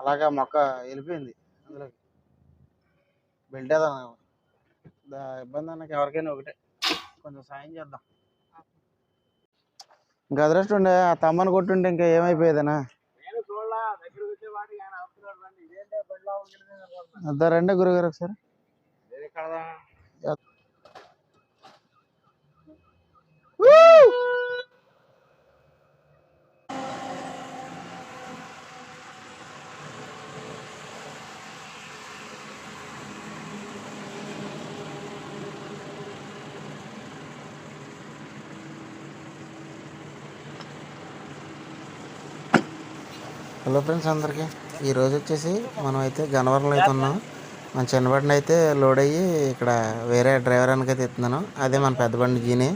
అలాగా మొక్క వెళ్ళిపోయింది అందులోకి. బెల్ట్ ఏదో ఇబ్బంది అన్నకి ఎవరికైనా ఒకటే, కొంచెం సాయం చేద్దాం. ఇంకా అదృష్టం ఉండే ఆ తమ్మని కొట్టుంటే ఇంకా ఏమైపోయేదనా. అద్దా రండి గురుగారు ఒకసారి. హలో ఫ్రెండ్స్ అందరికీ, ఈరోజు వచ్చేసి మనం అయితే గన్నవరంలో అయితే ఉన్నాం. మన చిన్న బండి అయితే లోడ్ అయ్యి ఇక్కడ వేరే డ్రైవర్ అయితే ఎత్తున్నాను. అదే మన పెద్ద బండి జీని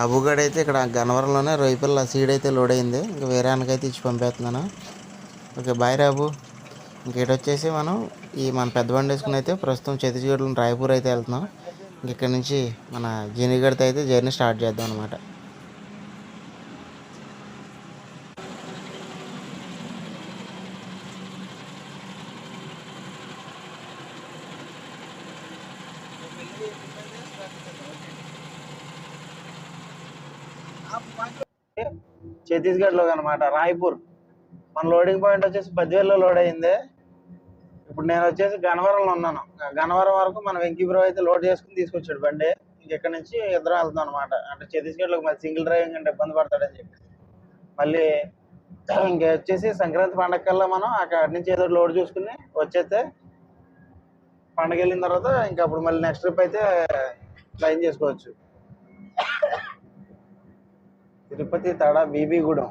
అబుగాడు అయితే ఇక్కడ గన్నవరంలోనే రొయ్యపిల్ల సీడ్ అయితే లోడ్ అయింది. ఇంకా వేరే అయితే ఇచ్చి పంపేస్తున్నాను. Okay bye రాబు. ఇంకేటి వచ్చేసి మనం ఈ మన పెద్ద బండి వేసుకుని అయితే ప్రస్తుతం ఛత్తీస్గఢ్లో రాయపూర్ అయితే వెళ్తున్నాం. ఇక్కడ నుంచి మన జీనిగడ్తో అయితే జర్నీ స్టార్ట్ చేద్దాం అనమాట. ఛత్తీస్గఢ్లో అనమాట రాయ్పూర్. మన లోడింగ్ పాయింట్ వచ్చేసి బద్వేల్లో లోడ్ అయింది. ఇప్పుడు నేను వచ్చేసి గన్నవరంలో ఉన్నాను. గన్నవరం వరకు మన వెంకీ బ్రో అయితే లోడ్ చేసుకుని తీసుకొచ్చాడు బండి. ఇక్కడ నుంచి ఇద్దరం వెళ్తాం అనమాట. అంటే ఛత్తీస్గఢ్లోకి మళ్ళీ సింగిల్ డ్రైవింగ్ అంటే ఇబ్బంది పడతాడని చెప్పి మళ్ళీ ఇంకా వచ్చేసి సంక్రాంతి పండగ కల్లా మనం అక్కడి నుంచి ఏదో లోడ్ చూసుకుని వచ్చేస్తే పండగ వెళ్ళిన తర్వాత ఇంకా అప్పుడు మళ్ళీ నెక్స్ట్ ట్రిప్ అయితే లైన్ చేసుకోవచ్చు. తిరుపతి తడ బీబీగూడెం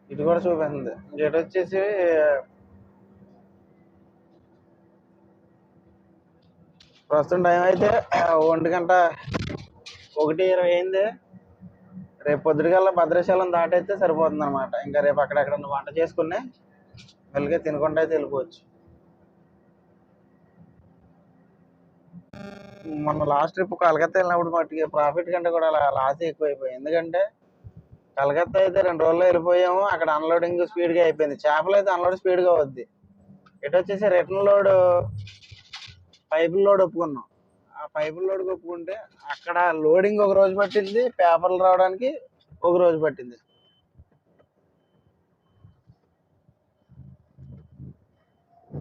ఇటు కూడా చూపిస్తుంది. ఇటు వచ్చేసి ప్రస్తుతం టైం అయితే 1:20 అయింది. రేపు పొద్దుటికల్లా భద్రాచలం దాటైతే సరిపోతుంది అనమాట. ఇంకా రేపు అక్కడెక్కడ వంట చేసుకుని మెల్లిగా తినకుండా అయితే వెళ్ళిపోవచ్చు. మొన్న లాస్ట్ ట్రిప్ కలకత్తా వెళ్ళినప్పుడు మట్టుకి ప్రాఫిట్ కంటే కూడా లాస్ ఎక్కువైపోయింది. ఎందుకంటే కలకత్తా అయితే 2 రోజుల్లో వెళ్ళిపోయాము. అక్కడ అన్లోడింగ్ స్పీడ్గా అయిపోయింది. చేపలు అయితే అన్లోడ్ స్పీడ్గా అవుద్ది. ఇటు వచ్చేసి రిటర్న్ లోడ్ పైపుల లోడ్ ఒప్పుకున్నాం. ఆ పైపుల లోడ్ ఒప్పుకుంటే అక్కడ లోడింగ్ ఒక రోజు పట్టింది, పేపర్లు రావడానికి ఒక రోజు పట్టింది.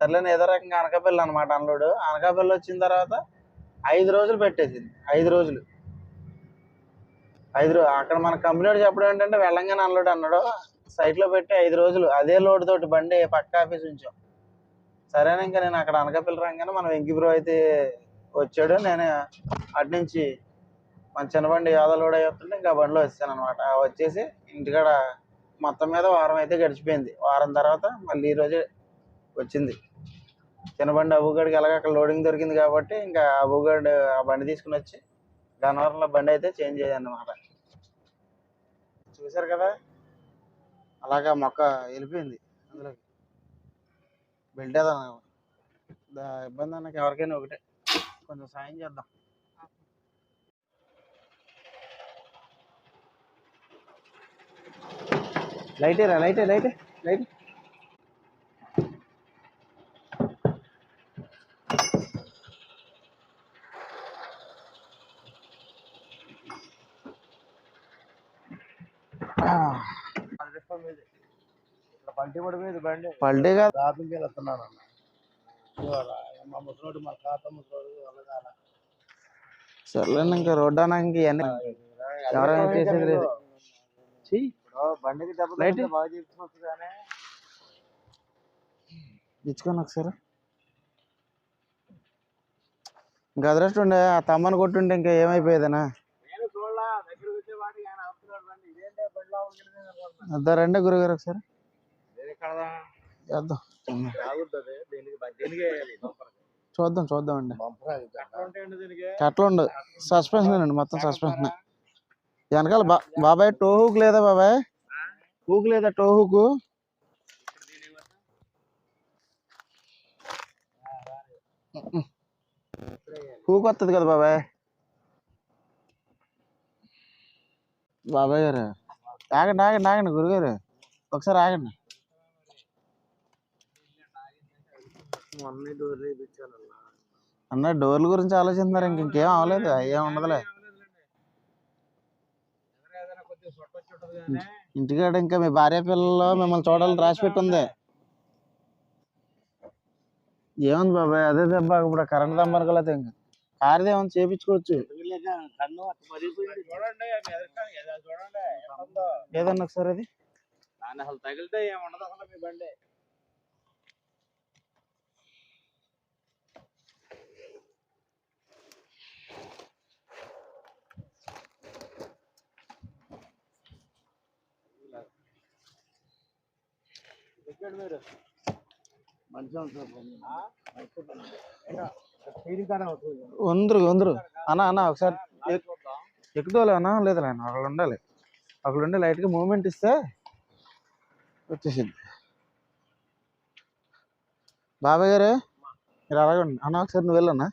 సర్లేని ఏదో రకంగా అనకాపల్లి అనమాట అన్లోడ్. అనకాపల్లి వచ్చిన తర్వాత 5 రోజులు పెట్టేసింది. 5 రోజులు అక్కడ మన కంపెనీ చెప్పడం ఏంటంటే వెళ్ళంగానే అన్లోడ్ అన్నాడు. సైట్లో పెట్టి 5 రోజులు అదే లోడ్ తోటి బండి పక్క ఆఫీస్ ఉంచాం. సరేనా, ఇంకా నేను అక్కడ అనకాపల్లి రాగానే మనం వెంకీ బ్రో అయితే వచ్చాడు. నేను అటు నుంచి మన చిన్న బండి యాదో లోడ్ అయ్యి వస్తుంటే ఇంకా బండిలో వచ్చాను అనమాట. వచ్చేసి ఇంటికాడ మొత్తం మీద వారం అయితే గడిచిపోయింది. వారం తర్వాత మళ్ళీ ఈరోజే వచ్చింది చిన్న బండి. అబుగాడికి ఎలాగ అక్కడ లోడింగ్ దొరికింది కాబట్టి ఇంకా అబుగాడు ఆ బండి తీసుకుని వచ్చి గన్నవరంలో బండి అయితే చేంజ్ అయ్యాయి అన్నమాట. చూశారు కదా, అలాగా మొక్క వెళ్ళిపోయింది అందులోకి. బెల్ట్ ఏదో ఇబ్బంది అన్నకి ఎవరికైనా ఒకటే, కొంచెం సాయం చేద్దాం. లైటేరా లైట్ పల్టీ పడిపోయింది బండి. పల్టీ కాదు వెళ్తున్నాను మా ముసలోడు, మా తాత ముసలోడు వెళ్ళగాల. సర్లేండి, ఇంకా రోడ్డు అన్నాక ఇవన్నీ ఎవరైనా చేసేది లేదు. బండికి దెబ్బ బాగా చేసుకోవచ్చు కానీ ఇచ్చుకోండి ఒకసారి. ఇంకా అదృష్టం ఉండే ఆ తమ్మని కొట్టుంటే ఇంకా ఏమైపోయేదనా. అద్దా రండి గురుగారు ఒకసారి. చూద్దాం అండి. కట్టలు ఉండదు, సస్పెన్షన్ అండి, మొత్తం సస్పెన్షన్. వెనకాల బాబాయ్ టో హుక్ లేదా బాబాయ్? హుక్ లేదా? టో హుక్ వస్తుంది కదా బాబాయ్. బాబాయ్ గారు ఆగండి గురుగారు. ఒకసారి ఆగండి. అన్న డోర్ల గురించి ఆలోచిస్తున్నారు, ఇంకేం అవ్వలేదు, అయ్యే ఉండదులే. ఇంటికాడ ఇంకా మీ భార్య పిల్లలు మిమ్మల్ని చూడాలని రాసి పెట్టుంది. ఏముంది బాబాయ్, అదే దెబ్బ. ఇప్పుడు కరెంట్ దమ్మరగలతే ఇంకా కారుది ఏమన్నా చేపించుకోవచ్చు. ఏదన్నా ఒకసారి అది అసలు తగిలితే ఏముండదు అసలు మీ బండి. మీరు వందరు అన్న ఒకసారి ఎక్కుదోలే అన్న. లేదులే అన్న, అక్కడ ఉండాలి. అక్కడ ఉండి లైట్గా మూమెంట్ ఇస్తే వచ్చేసింది. బాబాయ్ గారు మీరు అలాగే అన్న, ఒకసారి నువ్వు వెళ్ళన్నా.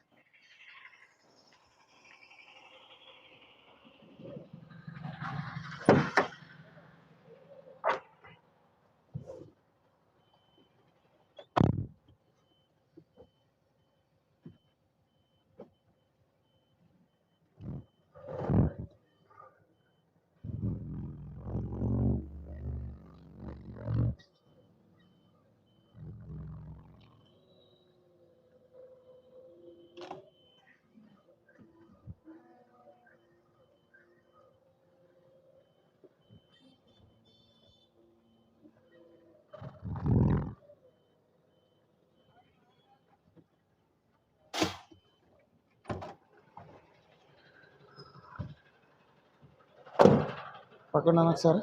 పక్కన ఒకసారి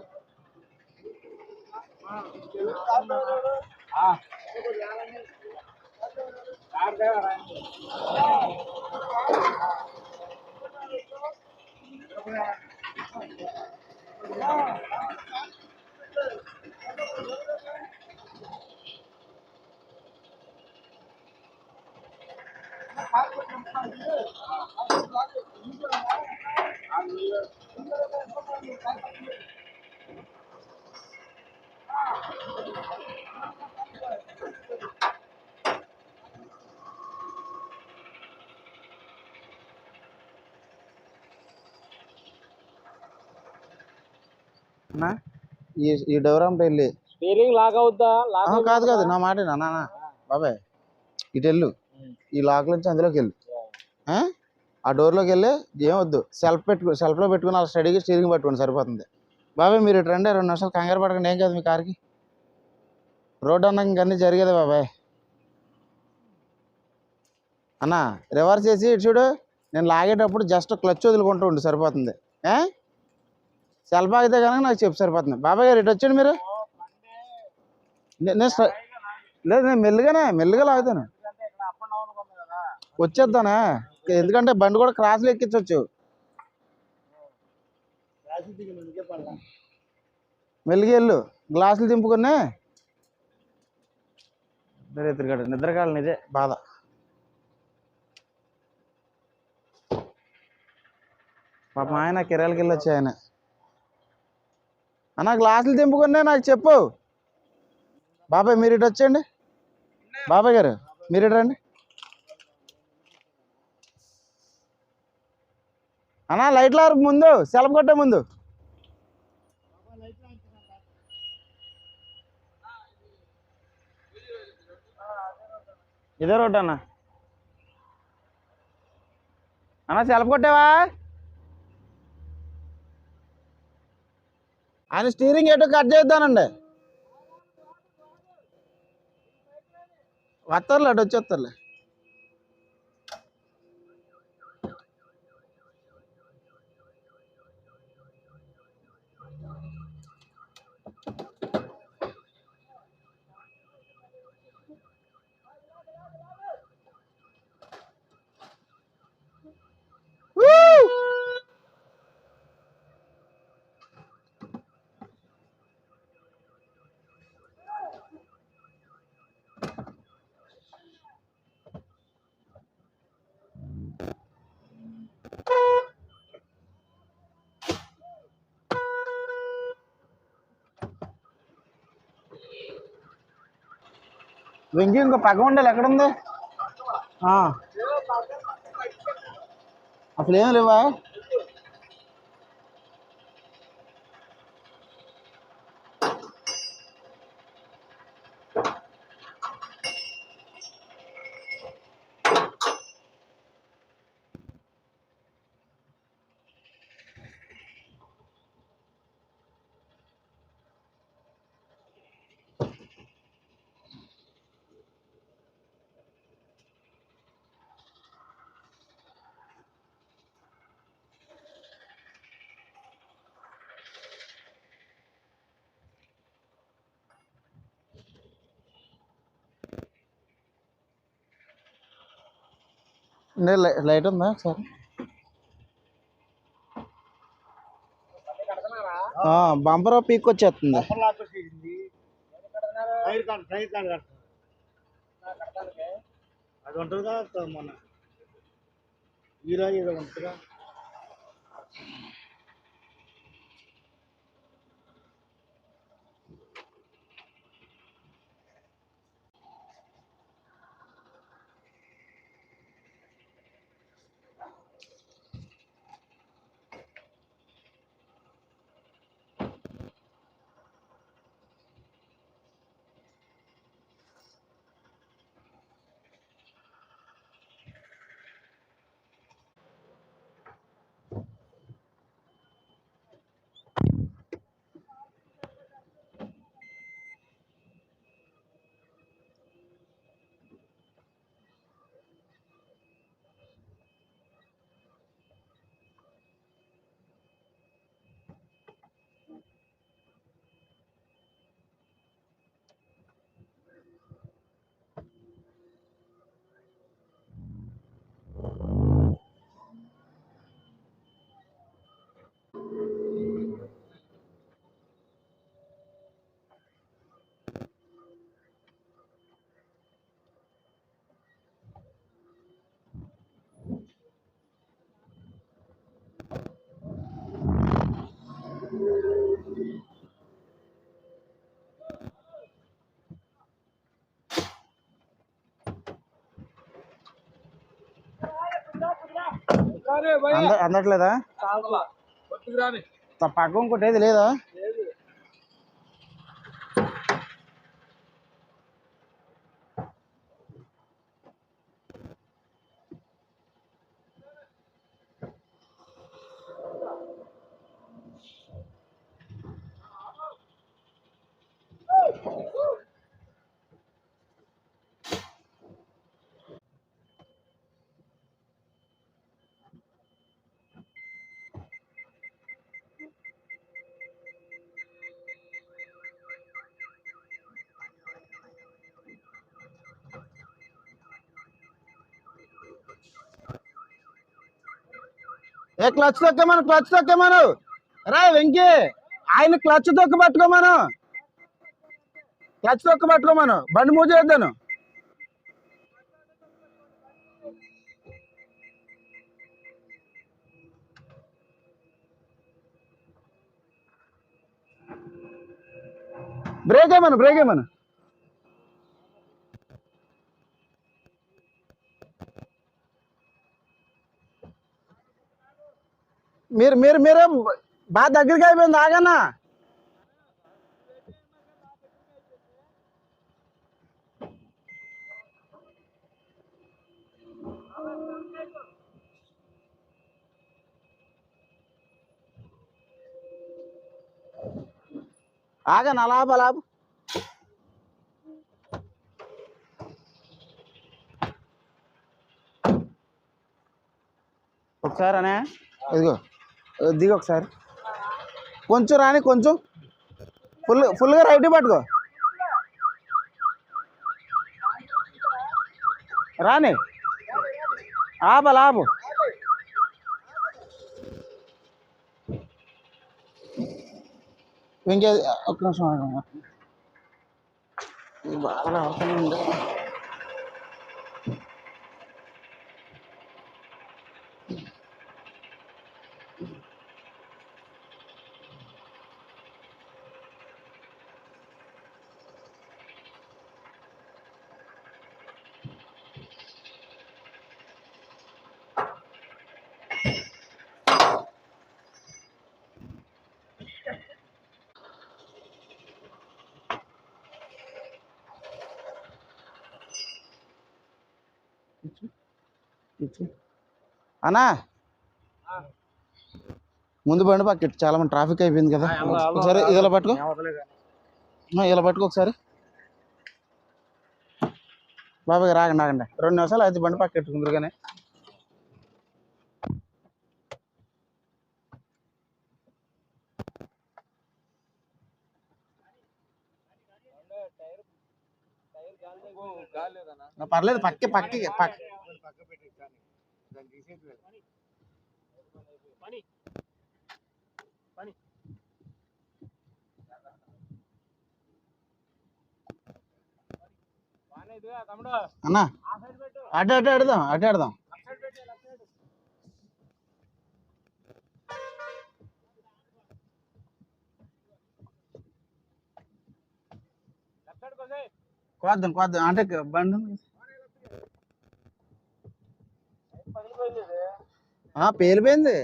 ఈ డోరంట వెళ్ళి స్టీరింగ్ లాక్ అవుద్దా? కాదు కాదు, నా మాట నాన్న బాబాయ్, ఇటు వెళ్ళు, ఈ లాక్ నుంచి అందులోకి వెళ్ళు, ఆ డోర్లోకి వెళ్ళి ఏమొద్దు, సెల్ఫ్లో పెట్టుకుని అలా స్టడీగా స్టీరింగ్ పట్టుకోండి, సరిపోతుంది. బాబాయ్ మీరు ఇటు రండి, 2 నిమిషాలు కంగారు పడకండి, ఏం కాదు మీ కార్కి. రోడ్డు అన్నాక ఇంకన్నీ జరిగేది బాబాయ్. అన్న రివర్స్ చేసి ఇటు చూడు, నేను లాగేటప్పుడు జస్ట్ క్లచ్ వదులుకుంటూ ఉండి సరిపోతుంది. సెల్ఫ్ ఆగితే కనుక నాకు చెప్పు, సరిపోతుంది. బాబాయ్ గారు ఇటు వచ్చాడు మీరు. లేదు నేను మెల్లిగా లాగుతాను, వచ్చేద్దానా, ఎందుకంటే బండి కూడా క్రాస్లో ఎక్కించవచ్చు. మెల్లిగా వెళ్ళు, గ్లాసులు దింపుకునే. నిద్రకాలని ఇదే బాధ. పాపం ఆయన కిరాయిలకి వెళ్ళి వచ్చి ఆయన అన్న గ్లాసులు దింపుకునే నాకు చెప్పు. బాబాయ్ మీరు ఇటు వచ్చేయండి, బాబాయ్ గారు మీరు ఇటు రండి అన్న. లైట్ల ముందు, సెల్ఫ్ కొట్టే ముందు. ఇదే రోడ్డు అన్న. సెల్ఫ్ కొట్టావా? ఆయన స్టీరింగ్ ఎటు కట్ చేద్దానండి, వస్తారులే అటు వచ్చేస్తారులే. వెంకీ ఇంకో పక్క ఉండాలి, ఎక్కడుంది? అసలు ఏం లేవా? లైట్ ఉందా సార్? బంపర్ పీక్ వచ్చేస్తుంది. అది ఉంటుందిగా మొన్న ఈరోజు ఏదో ఉంటుందిగా. అందట్లేదా? పక్క ఇంకోటి ఏది లేదా? క్లచ్ తొక్కమను రా వెంకీ. ఆయన క్లచ్ పట్టుకోమను బండి మూవ్ చేద్దాను. బ్రేక్ ఏమను. మీరే బాగా దగ్గరికి అయిపోయింది, ఆగన్నా. అలాబు ఒకసారి అనే ఇదిగో దిగు ఒకసారి. కొంచెం రాని, కొంచెం ఫుల్గా రైట్ పట్టుకో రాని. ఆపు ఇంకే ఒక్క నిమిషం బాగా అవసరం. అన్నా ముందు బండి పక్కెట్టు, చాలా మంది ట్రాఫిక్ అయిపోయింది కదా. ఒకసారి ఇలా పట్టుకో, ఇలా పట్టుకో ఒకసారి. బాబాయ్ రాగండి ఆగండి, 2 నిమిషాలు అయితే బండి పక్కెట్టుకుందరు కానీ. పర్లేదు, పక్క అన్నా అటే ఆడదాం. కోద్దాం అంటే బండి పేలిపోయింది.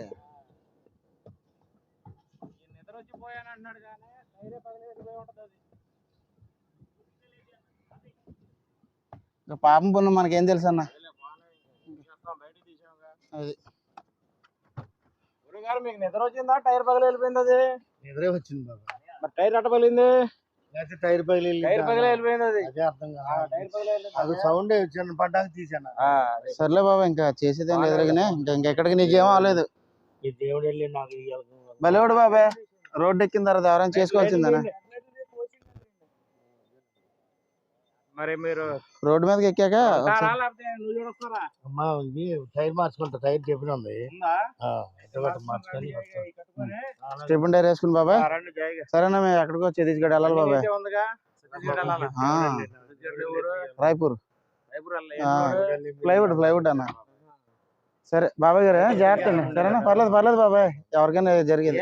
పాపం పుణ్యం మనకేం తెలుసు అన్న. అది మీకు నిద్ర వచ్చిందా, టైర్ పగిలి వెళ్ళిపోయింది? అది నిద్రే వచ్చింది బాబా. మరి టైర్ అట్ట పగిలింది, టైర్ పగిలి వెళ్ళిపోయింది. అది అదే అర్థం కాదు, అది సౌండ్ చిన్న పడ్డానికి తీసాను. సర్లే బాబా, ఇంకా చేసేదేం లేదు కానీ ఇంకెక్కడికి నీకేం అవ్వలేదు. దేవుడు వెళ్ళి నాకు బలేవాడు బాబాయ్. రోడ్డు ఎక్కిన తర్వాత ఎవరైనా చేసుకోవాల్సిందేనా? మరి మీరు రోడ్డు మీదకి ఎక్కాక అమ్మా ఇది టైర్ మార్చుకుంటా, టైర్ చెప్పిన ఉంది మార్చుకొని స్టెప్ టైర్ వేసుకుని బాబాయ్. సరేనా, మేము ఎక్కడికో ఛత్తీస్గఢ్ వెళ్ళాలి బాబాయ్. రాయ్పూర్ ప్లైవుడ్ అన్న. సరే బాబాయ్ గారు జాగ్రత్త అండి. సరేనా, పర్లేదు బాబాయ్, ఎవరికైనా జరిగేది.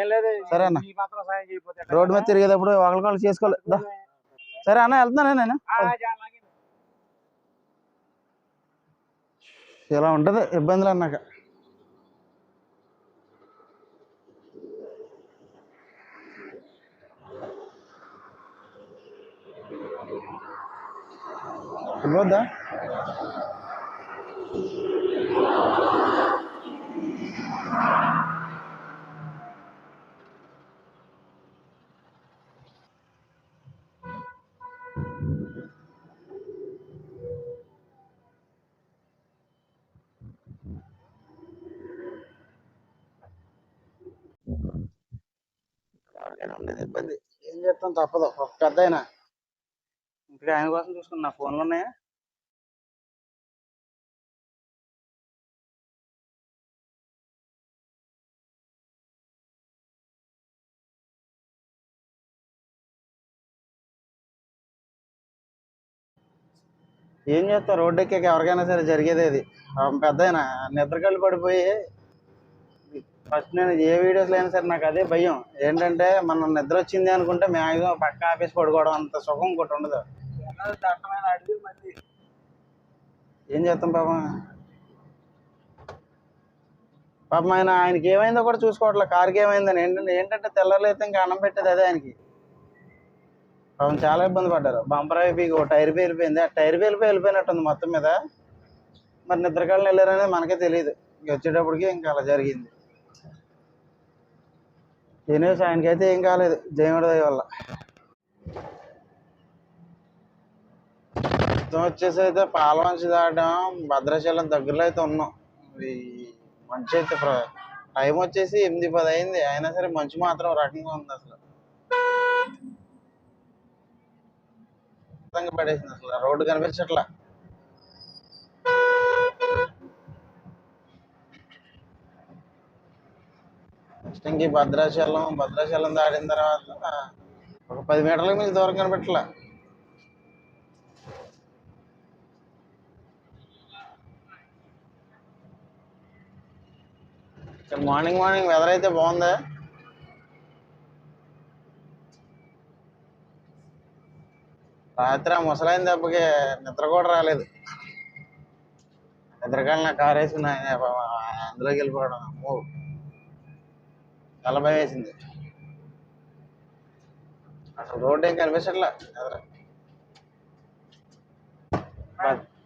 సరే అన్న, రోడ్డు మీద తిరిగేటప్పుడు ఒకరికొకరు చేసుకోవాలి. సరే అన్న, వెళ్తున్నాను నేను. ఇలా ఉంటది ఇబ్బందులు అన్నాక. ఇవ్వద్దా? ఇబ్బంది ఏం చేస్తాం, తప్పదు. ఒక పెద్ద అయినా ఇంకా ఆయన కోసం చూసుకున్నా. ఫోన్లు ఉన్నాయా? ఏం చేస్తా, రోడ్డు ఎక్కాక ఎవరికైనా సరే జరిగేది అది. పెద్ద అయినా నిద్రకళ్ళు పడిపోయి ఫస్ట్ నేను ఏ వీడియోస్లో అయినా సరే నాకు అదే భయం. ఏంటంటే మనం నిద్ర వచ్చింది అనుకుంటే మ్యాక్సిమం పక్క ఆఫీస్ పడుకోవడం, అంత సుఖం ఇంకోటి ఉండదు. ఏం చేస్తాం పాపం ఆయనకి ఏమైందో కూడా చూసుకోవట్లే. కార్కి ఏమైందని. ఏంటంటే తెల్లర్లైతే ఇంకా అన్నం పెట్టేది అదే ఆయనకి. పాపం చాలా ఇబ్బంది పడ్డారు. బంపర్ అయిపోయి ఓ టైర్ పేలిపోయింది. ఆ టైర్ వెళ్ళిపోయినట్టుంది మొత్తం మీద. మరి నిద్రకాళ్ళని వెళ్ళారనేది మనకే తెలియదు. ఇంక వచ్చేటప్పటికి ఇంకా అలా జరిగింది. ఎనీవేస్ ఆయనకైతే ఏం కాలేదు, దేవుడి దయ వల్ల. వచ్చేసి అయితే పాలవంచి దాటం, భద్రాచలం దగ్గరలో అయితే ఉన్నాం. మంచి అయితే టైం వచ్చేసి 8-10 అయింది. అయినా సరే మంచు మాత్రం రకంగా ఉంది. అసలు పడేసింది, అసలు రోడ్డు కనిపించట్లా. నెక్స్ట్ ఇంక భద్రాచలం దాటిన తర్వాత ఒక 10 మీటర్లకు మీకు దూరం కనిపెట్టలే. మార్నింగ్ వెదర్ అయితే బాగుందా? రాత్రి ఆ ముసలైన దెబ్బకి నిద్ర కూడా రాలేదు. నిద్రకాళ్ళ నా కారు వేసుకుని అందులోకి వెళ్ళిపోవడం చాలా భయం వేసింది. అసలు రోడ్డు ఏం కనిపించట్లే.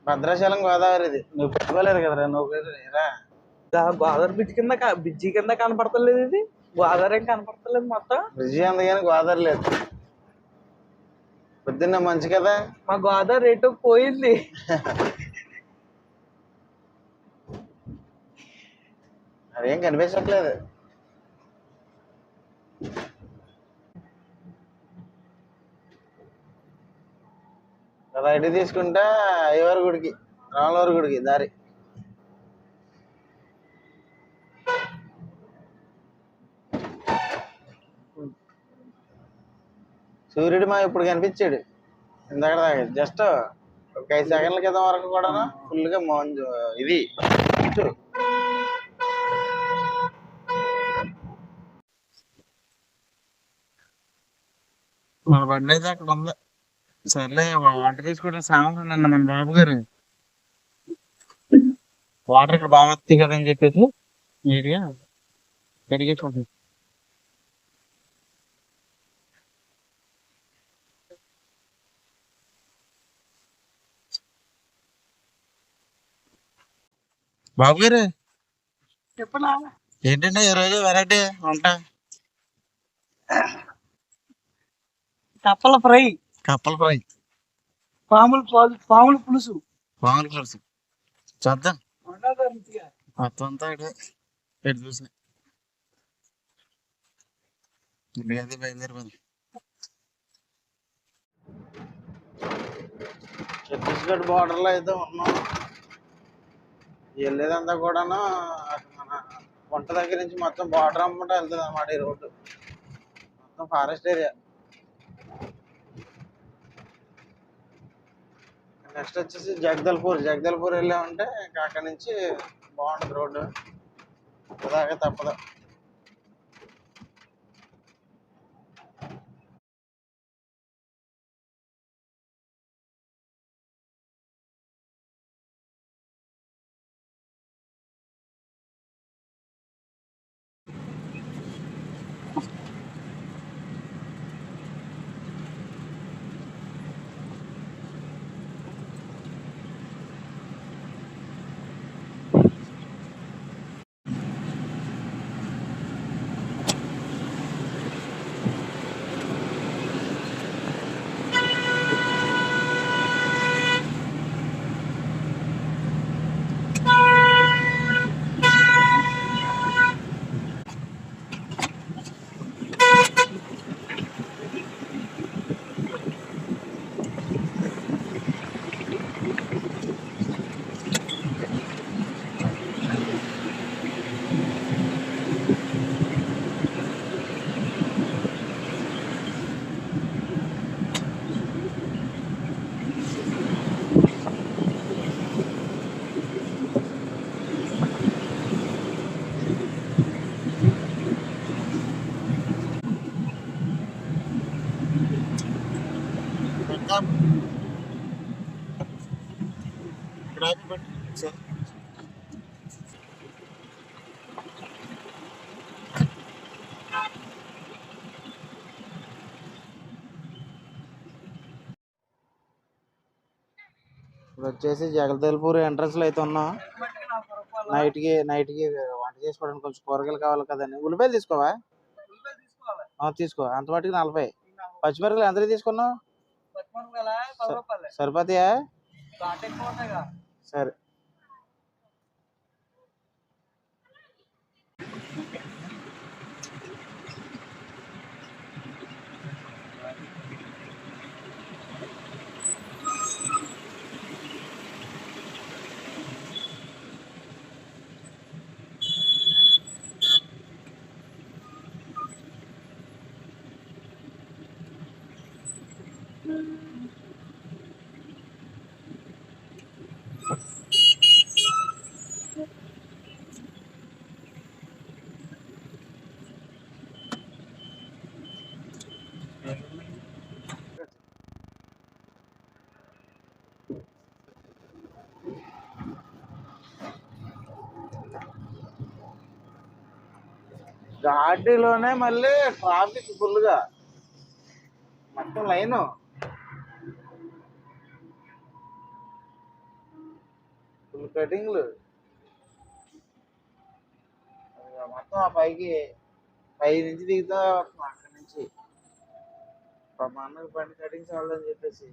భద్రాచలం గోదావరి ఇది. నువ్వు పెట్టుకోలేదు కదరా నువ్వు రా. గోదావరి బ్రిడ్జి కింద కనపడతలేదు ఇది. గోదావరి ఏం కనపడతలేదు మొత్తం. బ్రిడ్జి అందుకని గోదావరి లేదు. పొద్దున్న మంచి కదా. మా గోదావరి రేటు పోయింది. అదేం కనిపించట్లేదు. రైట్ తీసుకుంటా అయ్యవారి గుడికి, రాములవారి గుడికి దారి. సూర్యుడు మా ఇప్పుడు కనిపించాడు ఇందాక దాకా. జస్ట్ ఒక 5 సెకండ్ల క్రితం వరకు కూడా ఫుల్గా మంచు ఇది. మన బండి అయితే అక్కడ ఉంది. సర్లే వంట తీసుకుంటే సామాన్ అన్న మన బాబు గారు వాటర్ ఇక్కడ బాగా వస్తాయి కదా అని చెప్పేసి నీట్గా కడిగేసుకుంటుంది. బాబు గారు చెప్పనా ఏంటంటే ఈరోజు వెరైటీ వంట? కప్పల ఫ్రై, కప్పల ఫ్రై, పాముల పులుసు. పాముల పులుసు చూద్దాం. మొత్తం అంతా ఎటు చూసి అది బయలుదేరిపోయింది. ఛత్తీస్గఢ్ బార్డర్లో అయితే ఉన్నాం. వెళ్ళేదంతా కూడాను మన వంట దగ్గర నుంచి మొత్తం బార్డర్ అమ్మట వెళ్తుంది అన్నమాట ఈ రోడ్డు. మొత్తం ఫారెస్ట్ ఏరియా. నెక్స్ట్ వచ్చేసి జగదల్పూర్ వెళ్ళామంటే ఇంకా అక్కడి నుంచి బాగుంటుంది రోడ్డు. దాకా తప్పదు. ఇప్పుడు వచ్చేసి జగదల్పూర్ ఎంట్రన్స్ లో అయితే ఉన్నాం. నైట్కి వంట చేసుకోవడానికి కొంచెం కూరగాయలు కావాలి కదండి. ఉల్లిపాయలు తీసుకోవా? తీసుకో. అంత మటుకు 40. పచ్చిమిరపకాయలు ఎంతకి తీసుకున్నావు? సరిపోతాయా? సరే. ఘాటీలోనే మళ్ళీ ట్రాఫిక్ ఫుల్గా మొత్తం లైను. ఫుల్ కటింగ్లు మొత్తం ఆ పైకి పై నుంచి దిగుతా వస్తున్నాం అక్కడి నుంచి మా అన్నకి బండి కటింగ్స్ అవ్వాలని చెప్పేసి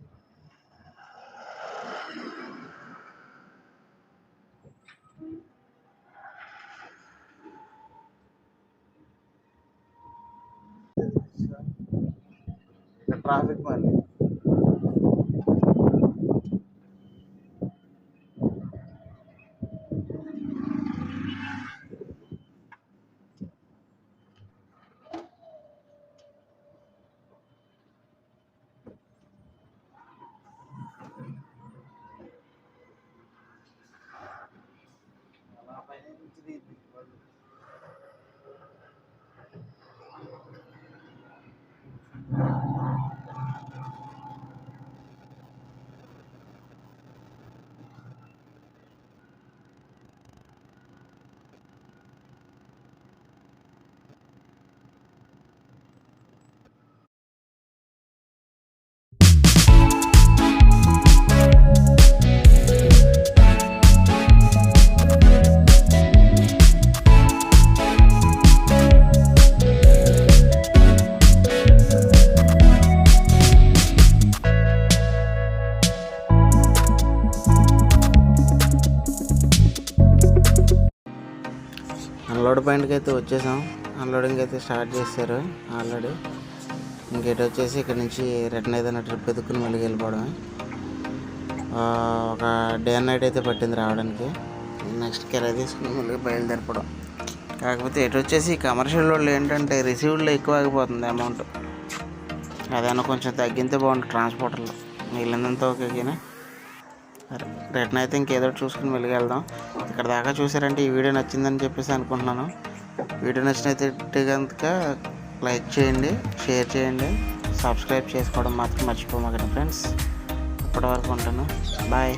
ఇక్కడ ట్రాఫిక్ మళ్ళీ అలా పైన నుంచి దిగుతుంది వాళ్ళు. అన్లోడ్ పాయింట్కి అయితే వచ్చేసాం. అన్లోడింగ్ అయితే స్టార్ట్ చేశారు ఆల్రెడీ. ఇంకేటి వచ్చేసి ఇక్కడ నుంచి రిటర్న్ ఏదైనా ట్రిప్ ఎదుక్కుని మళ్ళీ వెళ్ళిపోవడమే. ఒక డే అండ్ నైట్ అయితే పట్టింది రావడానికి. నెక్స్ట్ కిరాయి తీసుకుని మళ్ళీ బయలుదేరిపోవడం. కాకపోతే ఎటు వచ్చేసి కమర్షియల్ వాళ్ళు ఏంటంటే రిసీవ్డ్లో ఎక్కువ ఆగిపోతుంది అమౌంట్. అదైనా కొంచెం తగ్గితే బాగుంటుంది ట్రాన్స్పోర్టర్లో. మిగిలినంత ఓకేనా. రిటర్న్ అయితే ఇంకేదో చూసుకుని మళ్ళీ వెళ్దాం. ఇక్కడ దాకా చూసారంటే ఈ వీడియో నచ్చిందని చెప్పేసి అనుకుంటున్నాను. వీడియో నచ్చినైతే కనుక లైక్ చేయండి, షేర్ చేయండి, సబ్స్క్రైబ్ చేసుకోవడం మాత్రం మర్చిపోమాకండి ఫ్రెండ్స్. ఇప్పటివరకు ఉంటాను. బాయ్.